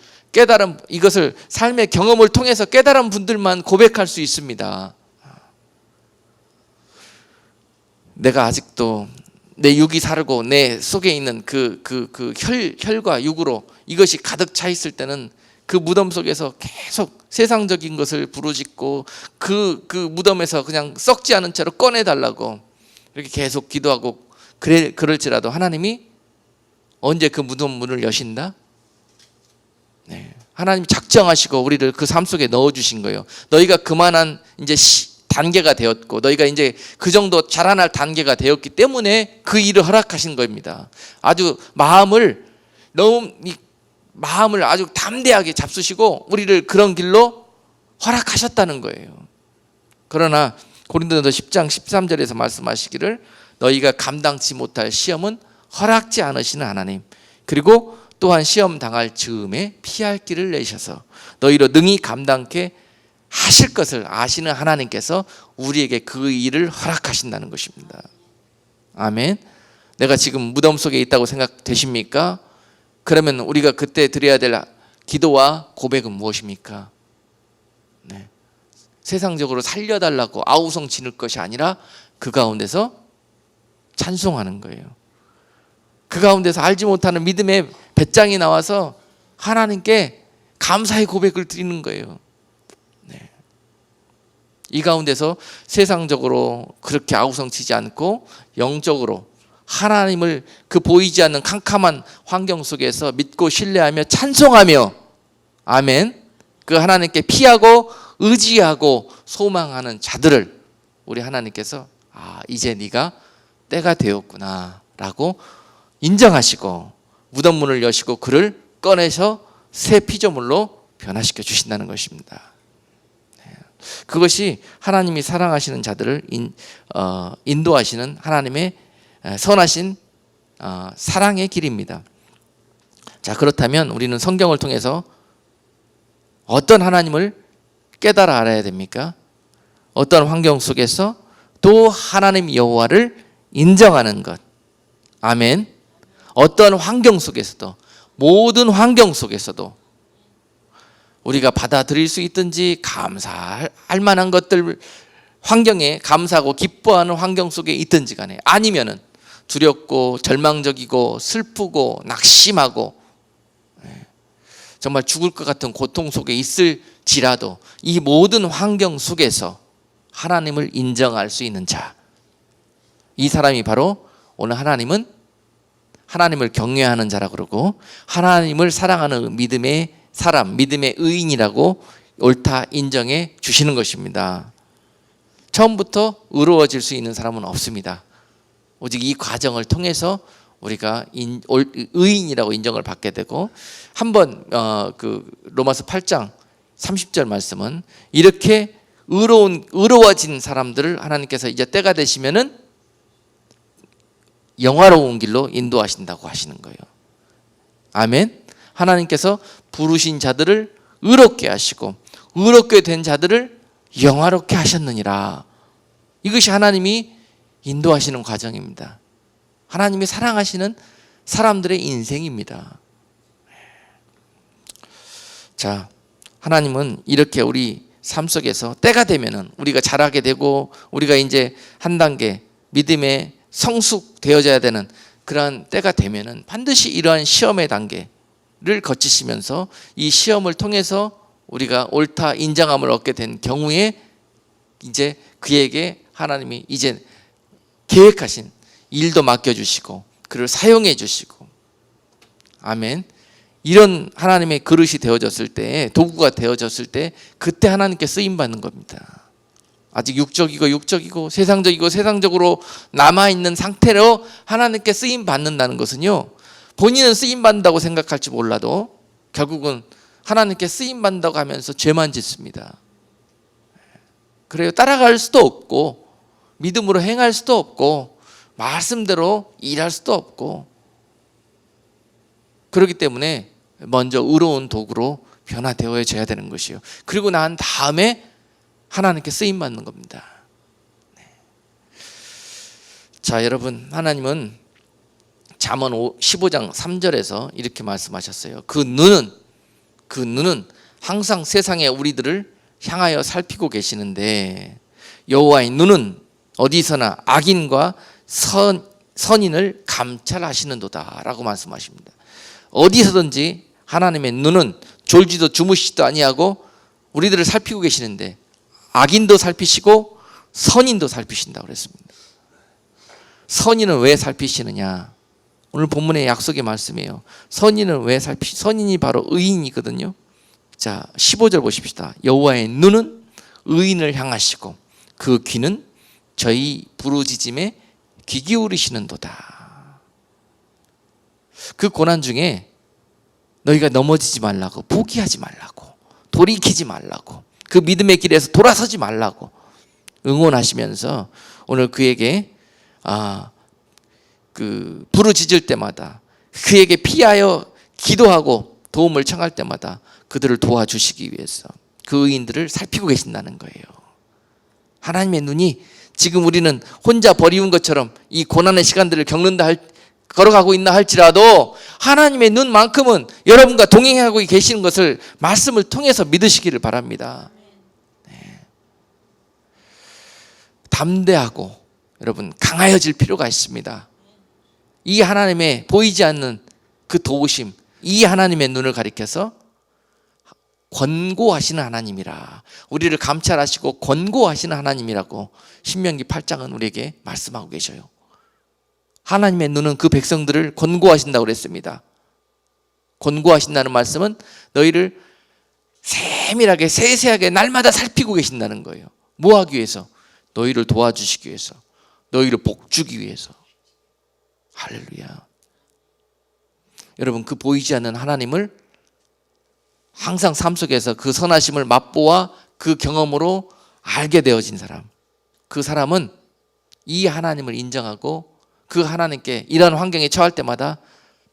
삶의 경험을 통해서 깨달은 분들만 고백할 수 있습니다. 내가 아직도 내 육이 살고 내 속에 있는 그 혈과 육으로 이것이 가득 차 있을 때는 그 무덤 속에서 계속 세상적인 것을 부르짖고 그 무덤에서 그냥 썩지 않은 채로 꺼내달라고 이렇게 계속 기도하고, 그럴지라도 하나님이 언제 그 무덤 문을 여신다? 네. 하나님이 작정하시고 우리를 그 삶 속에 넣어주신 거예요. 너희가 그만한 이제 단계가 되었고, 너희가 이제 그 정도 자라날 단계가 되었기 때문에 그 일을 허락하신 겁니다. 아주 마음을 아주 담대하게 잡수시고 우리를 그런 길로 허락하셨다는 거예요. 그러나 고린도전서 10장 13절에서 말씀하시기를, 너희가 감당치 못할 시험은 허락지 않으시는 하나님, 그리고 또한 시험 당할 즈음에 피할 길을 내셔서 너희로 능히 감당케 하실 것을 아시는 하나님께서 우리에게 그 일을 허락하신다는 것입니다. 아멘. 내가 지금 무덤 속에 있다고 생각되십니까? 그러면 우리가 그때 드려야 될 기도와 고백은 무엇입니까? 네. 세상적으로 살려달라고 아우성 지를 것이 아니라 그 가운데서 찬송하는 거예요. 그 가운데서 알지 못하는 믿음의 배짱이 나와서 하나님께 감사의 고백을 드리는 거예요. 네. 이 가운데서 세상적으로 그렇게 아우성치지 않고 영적으로 하나님을 그 보이지 않는 캄캄한 환경 속에서 믿고 신뢰하며 찬송하며 아멘, 그 하나님께 피하고 의지하고 소망하는 자들을 우리 하나님께서 이제 네가 때가 되었구나 라고 인정하시고 무덤 문을 여시고 그를 꺼내서 새 피조물로 변화시켜 주신다는 것입니다. 그것이 하나님이 사랑하시는 자들을 인도하시는 하나님의 선하신 사랑의 길입니다. 자, 그렇다면 우리는 성경을 통해서 어떤 하나님을 깨달아 알아야 됩니까? 어떤 환경 속에서 또 하나님 여호와를 인정하는 것. 아멘. 어떤 환경 속에서도, 모든 환경 속에서도 우리가 받아들일 수 있든지 감사할 만한 것들 환경에 감사하고 기뻐하는 환경 속에 있든지 간에, 아니면은 두렵고 절망적이고 슬프고 낙심하고 정말 죽을 것 같은 고통 속에 있을지라도 이 모든 환경 속에서 하나님을 인정할 수 있는 자, 이 사람이 바로 오늘 하나님은 하나님을 경외하는 자라 그러고 하나님을 사랑하는 믿음의 사람, 믿음의 의인이라고 옳다 인정해 주시는 것입니다. 처음부터 의로워질 수 있는 사람은 없습니다. 오직 이 과정을 통해서 우리가 의인이라고 인정을 받게 되고, 한번 그 로마서 8장 30절 말씀은 이렇게 의로워진 사람들을 하나님께서 이제 때가 되시면은 영화로운 길로 인도하신다고 하시는 거예요. 아멘. 하나님께서 부르신 자들을 의롭게 하시고 의롭게 된 자들을 영화롭게 하셨느니라. 이것이 하나님이 인도하시는 과정입니다. 하나님이 사랑하시는 사람들의 인생입니다. 자, 하나님은 이렇게 우리 삶 속에서 때가 되면은 우리가 자라게 되고 우리가 이제 한 단계 믿음의 성숙되어져야 되는 그러한 때가 되면은 반드시 이러한 시험의 단계를 거치시면서 이 시험을 통해서 우리가 옳다 인정함을 얻게 된 경우에 이제 그에게 하나님이 이제 계획하신 일도 맡겨주시고 그를 사용해 주시고, 아멘, 이런 하나님의 그릇이 되어졌을 때, 도구가 되어졌을 때 그때 하나님께 쓰임받는 겁니다. 아직 육적이고 세상적으로 남아있는 상태로 하나님께 쓰임받는다는 것은요, 본인은 쓰임받는다고 생각할지 몰라도 결국은 하나님께 쓰임받는다고 하면서 죄만 짓습니다. 그래요. 따라갈 수도 없고 믿음으로 행할 수도 없고 말씀대로 일할 수도 없고, 그렇기 때문에 먼저 의로운 도구로 변화되어져야 되는 것이요. 그리고 난 다음에 하나님께 쓰임받는 겁니다. 네. 자, 여러분, 하나님은 잠언 15장 3절에서 이렇게 말씀하셨어요. 그 눈은 항상 세상의 우리들을 향하여 살피고 계시는데 여호와의 눈은 어디서나 악인과 선인을 감찰하시는도다 라고 말씀하십니다. 어디서든지 하나님의 눈은 졸지도 주무시지도 아니하고 우리들을 살피고 계시는데 악인도 살피시고 선인도 살피신다고 그랬습니다. 선인은 왜 살피시느냐? 오늘 본문의 약속의 말씀이에요. 선인은 왜 선인이 바로 의인이거든요. 자, 15절 보십시다. 여호와의 눈은 의인을 향하시고 그 귀는 저희 부르짖음에 귀 기울이시는도다. 그 고난 중에 너희가 넘어지지 말라고, 포기하지 말라고, 돌이키지 말라고, 그 믿음의 길에서 돌아서지 말라고 응원하시면서 오늘 그에게 그 부르짖을 때마다 그에게 피하여 기도하고 도움을 청할 때마다 그들을 도와주시기 위해서 그 의인들을 살피고 계신다는 거예요. 하나님의 눈이 지금 우리는 혼자 버리운 것처럼 이 고난의 시간들을 걸어가고 있나 할지라도 하나님의 눈만큼은 여러분과 동행하고 계시는 것을 말씀을 통해서 믿으시기를 바랍니다. 네. 담대하고 여러분 강하여질 필요가 있습니다. 이 하나님의 보이지 않는 그 도우심, 이 하나님의 눈을 가리켜서 권고하시는 하나님이라, 우리를 감찰하시고 권고하시는 하나님이라고 신명기 8장은 우리에게 말씀하고 계셔요. 하나님의 눈은 그 백성들을 권고하신다고 그랬습니다. 권고하신다는 말씀은 너희를 세밀하게 세세하게 날마다 살피고 계신다는 거예요. 뭐 하기 위해서? 너희를 도와주시기 위해서, 너희를 복주기 위해서. 할렐루야. 여러분, 그 보이지 않는 하나님을 항상 삶 속에서 그 선하심을 맛보아 그 경험으로 알게 되어진 사람, 그 사람은 이 하나님을 인정하고 그 하나님께 이런 환경에 처할 때마다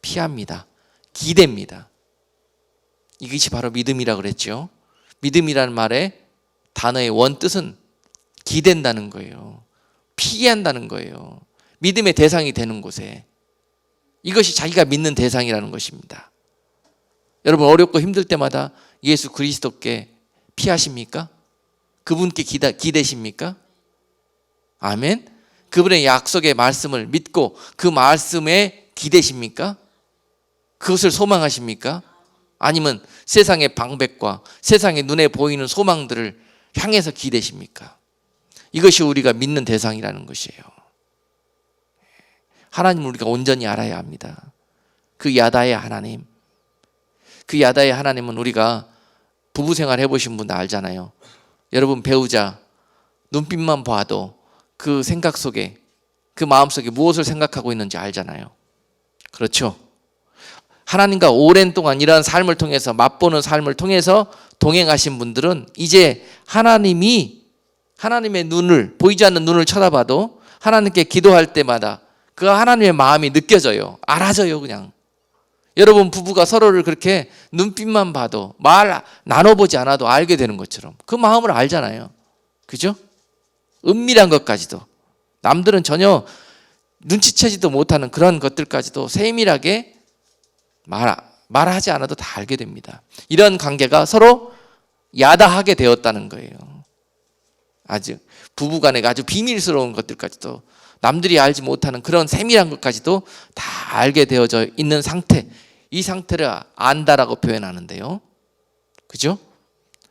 피합니다. 기댑니다. 이것이 바로 믿음이라고 그랬죠. 믿음이라는 말의 단어의 원뜻은 기댄다는 거예요. 피한다는 거예요. 믿음의 대상이 되는 곳에, 이것이 자기가 믿는 대상이라는 것입니다. 여러분, 어렵고 힘들 때마다 예수 그리스도께 피하십니까? 그분께 기대십니까? 아멘. 그분의 약속의 말씀을 믿고 그 말씀에 기대십니까? 그것을 소망하십니까? 아니면 세상의 방백과 세상의 눈에 보이는 소망들을 향해서 기대십니까? 이것이 우리가 믿는 대상이라는 것이에요. 하나님을 우리가 온전히 알아야 합니다. 그 야다의 하나님, 그 야다의 하나님은 우리가 부부 생활 해보신 분도 알잖아요. 여러분, 배우자 눈빛만 봐도 그 생각 속에, 그 마음 속에 무엇을 생각하고 있는지 알잖아요. 그렇죠? 하나님과 오랜 동안 이러한 삶을 통해서, 맛보는 삶을 통해서 동행하신 분들은 이제 하나님이, 하나님의 눈을, 보이지 않는 눈을 쳐다봐도 하나님께 기도할 때마다 그 하나님의 마음이 느껴져요. 알아져요. 그냥 여러분, 부부가 서로를 그렇게 눈빛만 봐도, 말 나눠보지 않아도 알게 되는 것처럼 그 마음을 알잖아요. 그죠? 은밀한 것까지도, 남들은 전혀 눈치채지도 못하는 그런 것들까지도 세밀하게 말하지 않아도 다 알게 됩니다. 이런 관계가 서로 야다하게 되었다는 거예요. 아주 부부간에 아주 비밀스러운 것들까지도, 남들이 알지 못하는 그런 세밀한 것까지도 다 알게 되어져 있는 상태, 이 상태를 안다라고 표현하는데요. 그죠?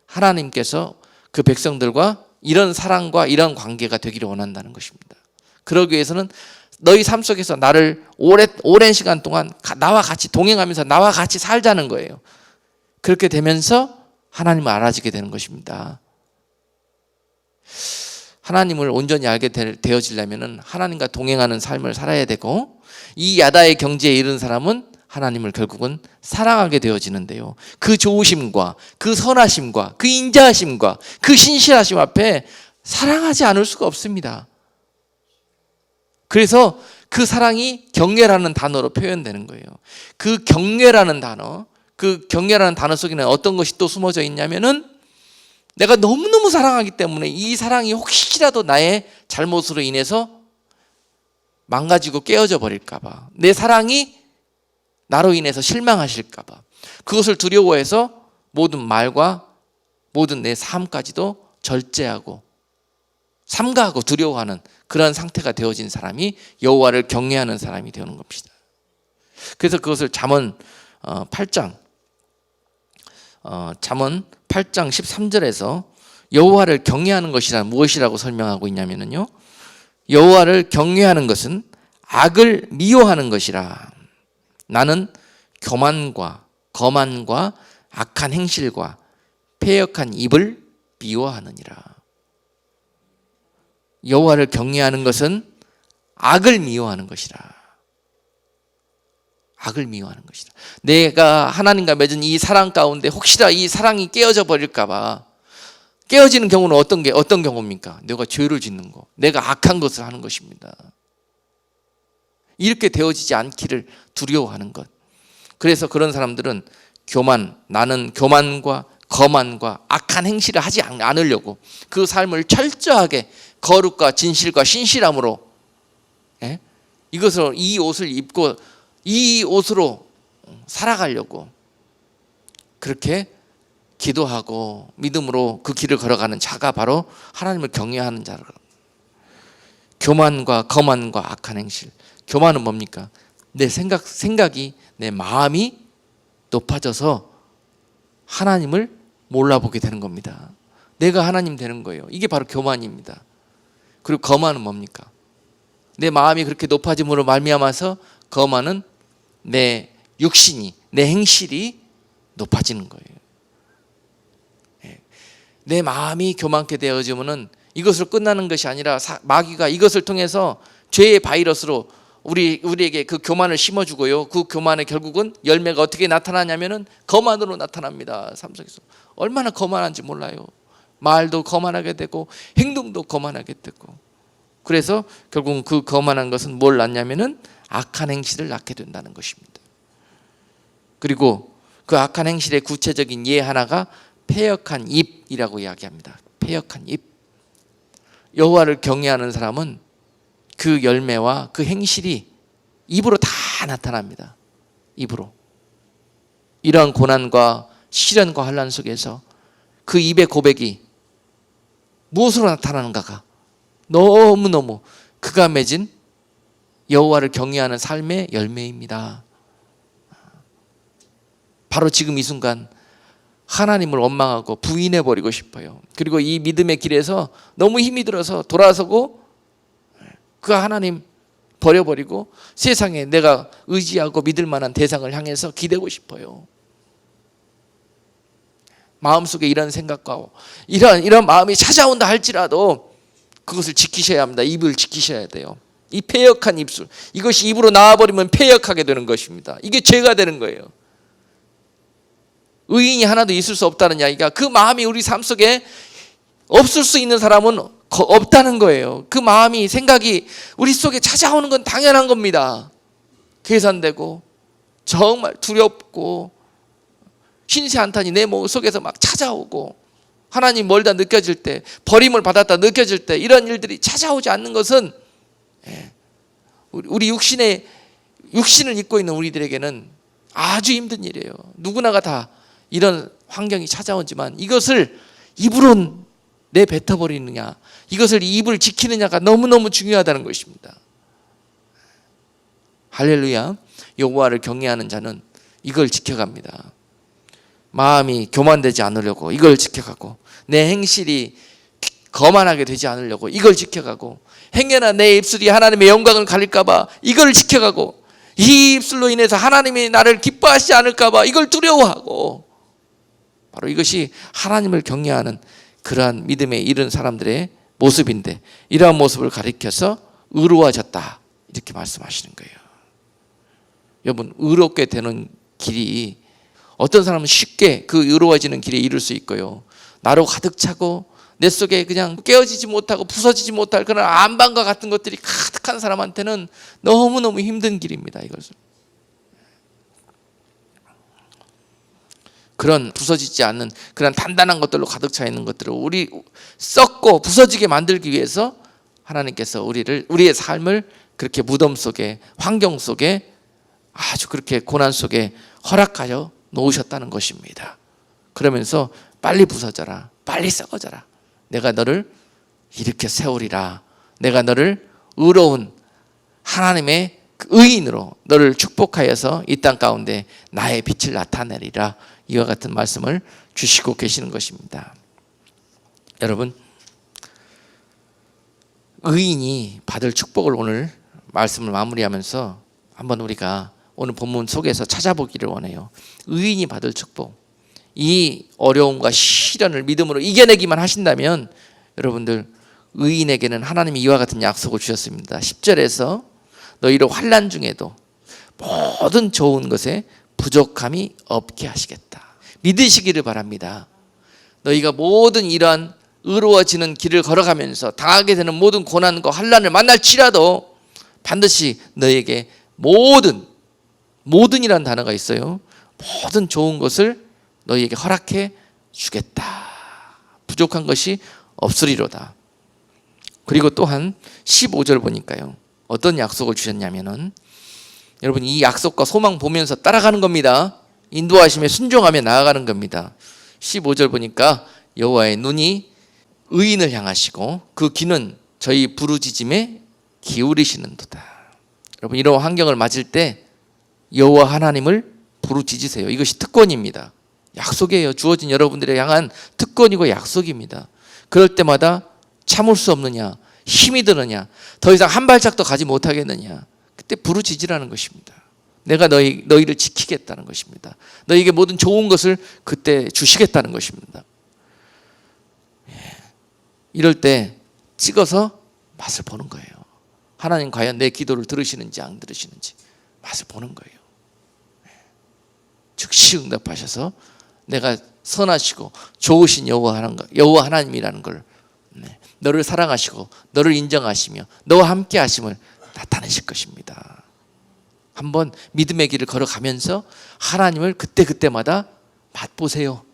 하나님께서 그 백성들과 이런 사랑과 이런 관계가 되기를 원한다는 것입니다. 그러기 위해서는 너희 삶 속에서 나를 오랜 시간 동안 나와 같이 동행하면서 나와 같이 살자는 거예요. 그렇게 되면서 하나님을 알아지게 되는 것입니다. 하나님을 온전히 알게 되어지려면 하나님과 동행하는 삶을 살아야 되고, 이 야다의 경지에 이른 사람은 하나님을 결국은 사랑하게 되어지는데요. 그 좋으심과 그 선하심과 그 인자하심과 그 신실하심 앞에 사랑하지 않을 수가 없습니다. 그래서 그 사랑이 경외라는 단어로 표현되는 거예요. 그 경외라는 단어 속에는 어떤 것이 또 숨어져 있냐면은, 내가 너무너무 사랑하기 때문에 이 사랑이 혹시라도 나의 잘못으로 인해서 망가지고 깨어져 버릴까 봐, 내 사랑이 나로 인해서 실망하실까 봐, 그것을 두려워해서 모든 말과 모든 내 삶까지도 절제하고 삼가하고 두려워하는 그런 상태가 되어진 사람이 여호와를 경외하는 사람이 되는 겁니다. 그래서 그것을 잠언 8장 13절에서 여호와를 경외하는 것이란 무엇이라고 설명하고 있냐면요, 여호와를 경외하는 것은 악을 미워하는 것이라. 나는 교만과 거만과 악한 행실과 패역한 입을 미워하느니라. 여호와를 경외하는 것은 악을 미워하는 것이라. 악을 미워하는 것이라. 내가 하나님과 맺은 이 사랑 가운데 혹시나 이 사랑이 깨어져 버릴까 봐, 깨어지는 경우는 어떤 경우입니까? 내가 죄를 짓는 거, 내가 악한 것을 하는 것입니다. 이렇게 되어지지 않기를 두려워하는 것. 그래서 그런 사람들은 나는 교만과 거만과 악한 행실을 하지 않으려고 그 삶을 철저하게 거룩과 진실과 신실함으로 이것을 이 옷을 입고 이 옷으로 살아가려고 그렇게 기도하고 믿음으로 그 길을 걸어가는 자가 바로 하나님을 경외하는 자라. 교만과 거만과 악한 행실. 교만은 뭡니까? 내 생각이 내 마음이 높아져서 하나님을 몰라보게 되는 겁니다. 내가 하나님 되는 거예요. 이게 바로 교만입니다. 그리고 거만은 뭡니까? 내 마음이 그렇게 높아짐으로 말미암아서 거만은 내 육신이, 내 행실이 높아지는 거예요. 내 마음이 교만케 되어지면은 이것으로 끝나는 것이 아니라 마귀가 이것을 통해서 죄의 바이러스로 우리에게 그 교만을 심어주고요. 그 교만의 결국은 열매가 어떻게 나타나냐면은 거만으로 나타납니다. 삶 속에서 얼마나 거만한지 몰라요. 말도 거만하게 되고 행동도 거만하게 되고, 그래서 결국은 그 거만한 것은 뭘 낳냐면은 악한 행실을 낳게 된다는 것입니다. 그리고 그 악한 행실의 구체적인 예 하나가 패역한 입이라고 이야기합니다. 패역한 입. 여호와를 경외하는 사람은 그 열매와 그 행실이 입으로 다 나타납니다. 입으로. 이러한 고난과 시련과 환난 속에서 그 입의 고백이 무엇으로 나타나는가가 너무너무 그가 맺은 여호와를 경외하는 삶의 열매입니다. 바로 지금 이 순간 하나님을 원망하고 부인해버리고 싶어요. 그리고 이 믿음의 길에서 너무 힘이 들어서 돌아서고 그 하나님 버려버리고 세상에 내가 의지하고 믿을 만한 대상을 향해서 기대고 싶어요. 마음속에 이런 생각과 이런 마음이 찾아온다 할지라도 그것을 지키셔야 합니다. 입을 지키셔야 돼요. 이 패역한 입술, 이것이 입으로 나와버리면 패역하게 되는 것입니다. 이게 죄가 되는 거예요. 의인이 하나도 있을 수 없다는 이야기가, 그 마음이 우리 삶 속에 없을 수 있는 사람은 없다는 거예요. 그 마음이, 생각이 우리 속에 찾아오는 건 당연한 겁니다. 계산되고 정말 두렵고 신세한탄이 내 몸 속에서 막 찾아오고 하나님 멀다 느껴질 때, 버림을 받았다 느껴질 때, 이런 일들이 찾아오지 않는 것은 우리 육신을 입고 있는 우리들에게는 아주 힘든 일이에요. 누구나가 다 이런 환경이 찾아오지만 이것을 입으로 내뱉어버리느냐, 이것을 입을 지키느냐가 너무너무 중요하다는 것입니다. 할렐루야. 여호와를 경외하는 자는 이걸 지켜갑니다. 마음이 교만되지 않으려고 이걸 지켜가고, 내 행실이 거만하게 되지 않으려고 이걸 지켜가고, 행여나 내 입술이 하나님의 영광을 가릴까 봐 이걸 지켜가고, 이 입술로 인해서 하나님이 나를 기뻐하시지 않을까 봐 이걸 두려워하고, 바로 이것이 하나님을 경외하는 그러한 믿음에 이른 사람들의 모습인데, 이러한 모습을 가리켜서 의로워졌다 이렇게 말씀하시는 거예요. 여러분, 의롭게 되는 길이, 어떤 사람은 쉽게 그 의로워지는 길에 이룰 수 있고요, 나로 가득 차고 내 속에 그냥 깨어지지 못하고 부서지지 못할 그런 안방과 같은 것들이 가득한 사람한테는 너무너무 힘든 길입니다. 이것은 그런 부서지지 않는 그런 단단한 것들로 가득 차 있는 것들을 우리 썩고 부서지게 만들기 위해서 하나님께서 우리의 삶을 그렇게 무덤 속에, 환경 속에, 아주 그렇게 고난 속에 허락하여 놓으셨다는 것입니다. 그러면서 빨리 부서져라, 빨리 썩어져라, 내가 너를 일으켜 세우리라, 내가 너를 의로운 하나님의 의인으로 너를 축복하여서 이 땅 가운데 나의 빛을 나타내리라, 이와 같은 말씀을 주시고 계시는 것입니다. 여러분, 의인이 받을 축복을 오늘 말씀을 마무리하면서 한번 우리가 오늘 본문 속에서 찾아보기를 원해요. 의인이 받을 축복, 이 어려움과 시련을 믿음으로 이겨내기만 하신다면 여러분들, 의인에게는 하나님이 이와 같은 약속을 주셨습니다. 10절에서 너희를 환난 중에도 모든 좋은 것에 부족함이 없게 하시겠다. 믿으시기를 바랍니다. 너희가 모든 이러한 의로워지는 길을 걸어가면서 당하게 되는 모든 고난과 환난을 만날지라도 반드시 너에게 모든이란 단어가 있어요. 모든 좋은 것을 너희에게 허락해 주겠다. 부족한 것이 없으리로다. 그리고 또한 15절 보니까요, 어떤 약속을 주셨냐면은, 여러분 이 약속과 소망 보면서 따라가는 겁니다. 인도하심에 순종하며 나아가는 겁니다. 15절 보니까 여호와의 눈이 의인을 향하시고 그 귀는 저희 부르짖음에 기울이시는도다. 여러분 이런 환경을 맞을 때 여호와 하나님을 부르짖으세요. 이것이 특권입니다. 약속이에요. 주어진 여러분들에 향한 특권이고 약속입니다. 그럴 때마다 참을 수 없느냐, 힘이 드느냐, 더 이상 한 발짝도 가지 못하겠느냐, 그때 부르짖으라는 것입니다. 내가 너희를 지키겠다는 것입니다. 너희에게 모든 좋은 것을 그때 주시겠다는 것입니다. 이럴 때 찍어서 맛을 보는 거예요. 하나님 과연 내 기도를 들으시는지 안 들으시는지 맛을 보는 거예요. 즉시 응답하셔서 내가 선하시고 좋으신 여호와 하나님이라는 걸, 너를 사랑하시고 너를 인정하시며 너와 함께 하심을 나타내실 것입니다. 한번 믿음의 길을 걸어가면서 하나님을 그때마다 맛보세요.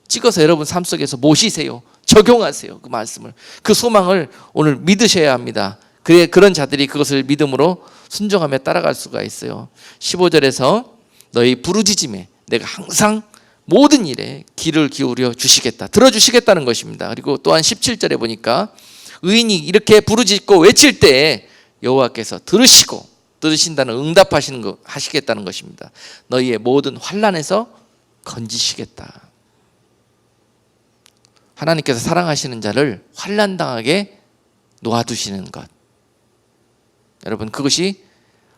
찍어서 여러분 삶 속에서 모시세요. 적용하세요. 그 말씀을, 그 소망을 오늘 믿으셔야 합니다. 그런 자들이 그것을 믿음으로 순종하며 따라갈 수가 있어요. 15절에서 너희 부르짖음에 내가 항상 모든 일에 귀를 기울여 주시겠다, 들어주시겠다는 것입니다. 그리고 또한 17절에 보니까 의인이 이렇게 부르짖고 외칠 때 여호와께서 들으신다는 하시겠다는 것입니다. 너희의 모든 환난에서 건지시겠다. 하나님께서 사랑하시는 자를 환난당하게 놓아두시는 것, 여러분 그것이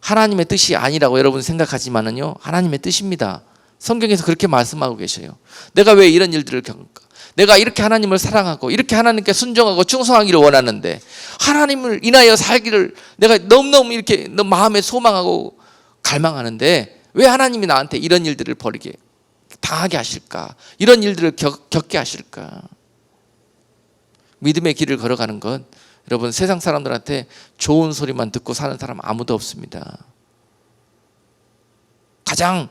하나님의 뜻이 아니라고 여러분 생각하지만은요, 하나님의 뜻입니다. 성경에서 그렇게 말씀하고 계셔요. 내가 왜 이런 일들을 겪을까? 내가 이렇게 하나님을 사랑하고 이렇게 하나님께 순종하고 충성하기를 원하는데, 하나님을 인하여 살기를 내가 너무너무 이렇게 마음에 소망하고 갈망하는데 왜 하나님이 나한테 이런 일들을 당하게 하실까? 이런 일들을 겪게 하실까? 믿음의 길을 걸어가는 것, 여러분 세상 사람들한테 좋은 소리만 듣고 사는 사람 아무도 없습니다. 가장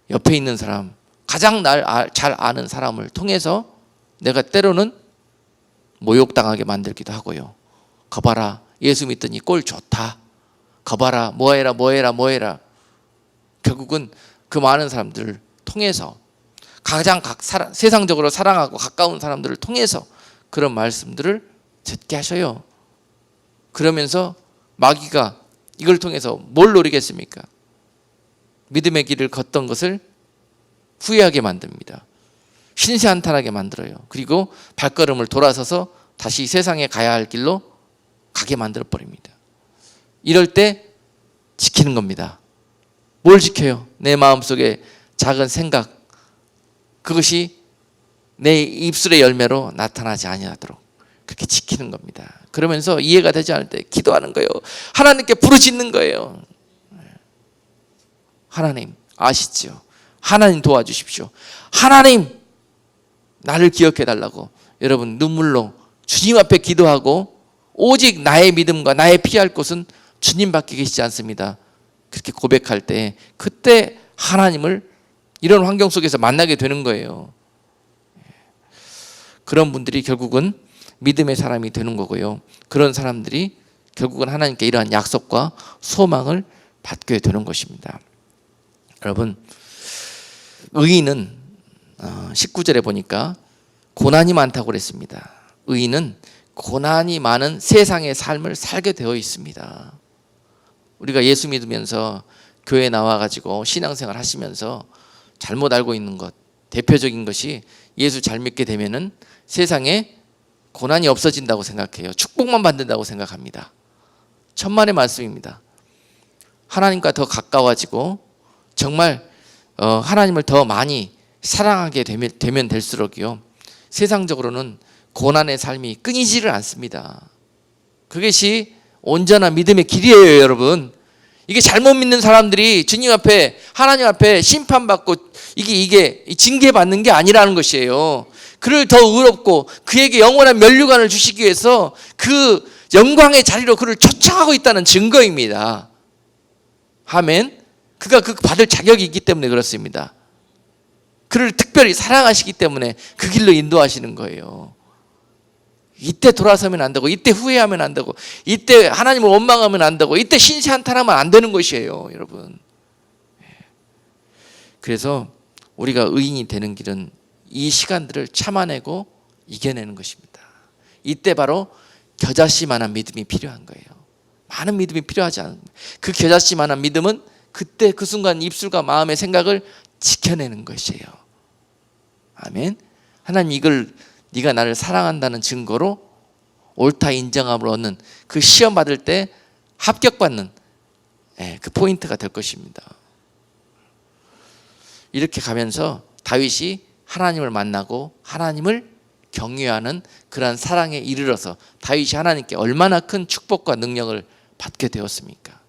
옆에 있는 사람, 가장 날 잘 아는 사람을 통해서 내가 때로는 모욕당하게 만들기도 하고요. 거봐라, 예수 믿더니 꼴 좋다. 거봐라, 뭐해라. 결국은 그 많은 사람들을 통해서, 가장 세상적으로 사랑하고 가까운 사람들을 통해서 그런 말씀들을 듣게 하셔요. 그러면서 마귀가 이걸 통해서 뭘 노리겠습니까? 믿음의 길을 걷던 것을 후회하게 만듭니다. 신세한탄하게 만들어요. 그리고 발걸음을 돌아서서 다시 세상에 가야 할 길로 가게 만들어 버립니다. 이럴 때 지키는 겁니다. 뭘 지켜요? 내 마음속에 작은 생각, 그것이 내 입술의 열매로 나타나지 아니하도록 그렇게 지키는 겁니다. 그러면서 이해가 되지 않을 때 기도하는 거예요. 하나님께 부르짖는 거예요. 하나님 아시죠? 하나님 도와주십시오. 하나님 나를 기억해 달라고 여러분 눈물로 주님 앞에 기도하고, 오직 나의 믿음과 나의 피할 곳은 주님밖에 계시지 않습니다. 그렇게 고백할 때 그때 하나님을 이런 환경 속에서 만나게 되는 거예요. 그런 분들이 결국은 믿음의 사람이 되는 거고요. 그런 사람들이 결국은 하나님께 이러한 약속과 소망을 받게 되는 것입니다. 여러분 의인은 19절에 보니까 고난이 많다고 그랬습니다. 의인은 고난이 많은 세상의 삶을 살게 되어 있습니다. 우리가 예수 믿으면서 교회 나와가지고 신앙생활 하시면서 잘못 알고 있는 것, 대표적인 것이 예수 잘 믿게 되면은 세상에 고난이 없어진다고 생각해요. 축복만 받는다고 생각합니다. 천만의 말씀입니다. 하나님과 더 가까워지고 정말 하나님을 더 많이 사랑하게 되면 될수록요, 세상적으로는 고난의 삶이 끊이지를 않습니다. 그것이 온전한 믿음의 길이에요, 여러분. 이게 잘못 믿는 사람들이 주님 앞에, 하나님 앞에 심판받고 이게 징계받는 게 아니라는 것이에요. 그를 더 의롭고 그에게 영원한 면류관을 주시기 위해서 그 영광의 자리로 그를 초청하고 있다는 증거입니다. 아멘. 그가 그 받을 자격이 있기 때문에 그렇습니다. 그를 특별히 사랑하시기 때문에 그 길로 인도하시는 거예요. 이때 돌아서면 안 되고, 이때 후회하면 안 되고, 이때 하나님을 원망하면 안 되고, 이때 신세한탄하면 안 되는 것이에요, 여러분. 그래서 우리가 의인이 되는 길은 이 시간들을 참아내고 이겨내는 것입니다. 이때 바로 겨자씨만한 믿음이 필요한 거예요. 많은 믿음이 필요하지 않은, 그 겨자씨만한 믿음은 그때 그 순간 입술과 마음의 생각을 지켜내는 것이에요. 아멘. 하나님, 이걸 네가 나를 사랑한다는 증거로 옳다 인정함을 얻는 그 시험 받을 때 합격받는 그 포인트가 될 것입니다. 이렇게 가면서 다윗이 하나님을 만나고 하나님을 경외하는 그러한 사랑에 이르러서 다윗이 하나님께 얼마나 큰 축복과 능력을 받게 되었습니까?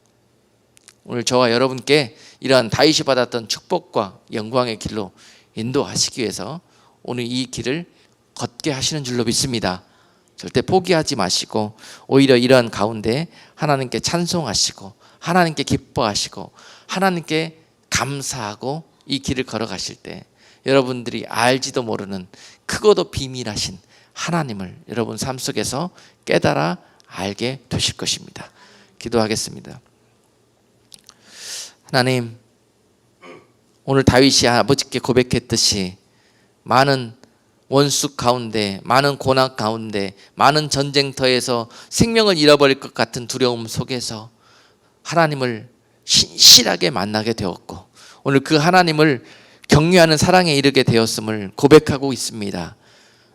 오늘 저와 여러분께 이러한 다윗이 받았던 축복과 영광의 길로 인도하시기 위해서 오늘 이 길을 걷게 하시는 줄로 믿습니다. 절대 포기하지 마시고 오히려 이러한 가운데 하나님께 찬송하시고 하나님께 기뻐하시고 하나님께 감사하고 이 길을 걸어가실 때 여러분들이 알지도 모르는 크고도 비밀하신 하나님을 여러분 삶 속에서 깨달아 알게 되실 것입니다. 기도하겠습니다. 하나님, 오늘 다윗이 아버지께 고백했듯이 많은 원수 가운데, 많은 고난 가운데, 많은 전쟁터에서 생명을 잃어버릴 것 같은 두려움 속에서 하나님을 신실하게 만나게 되었고 오늘 그 하나님을 경외하는 사랑에 이르게 되었음을 고백하고 있습니다.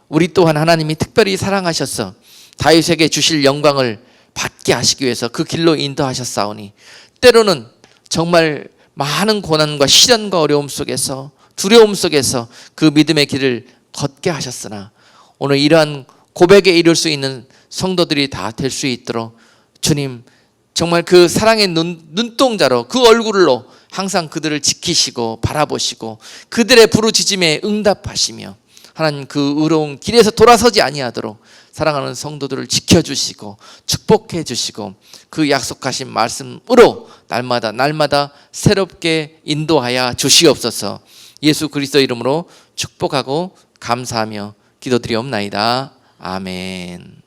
우리 또한 하나님이 특별히 사랑하셔서 다윗에게 주실 영광을 받게 하시기 위해서 그 길로 인도하셨사오니 때로는 정말 많은 고난과 시련과 어려움 속에서 두려움 속에서 그 믿음의 길을 걷게 하셨으나 오늘 이러한 고백에 이룰 수 있는 성도들이 다 될 수 있도록 주님 정말 그 사랑의 눈동자로 그 얼굴로 항상 그들을 지키시고 바라보시고 그들의 부르짖음에 응답하시며 하나님 그 의로운 길에서 돌아서지 아니하도록 사랑하는 성도들을 지켜주시고 축복해 주시고 그 약속하신 말씀으로 날마다 새롭게 인도하여 주시옵소서. 예수 그리스도 이름으로 축복하고 감사하며 기도드리옵나이다. 아멘.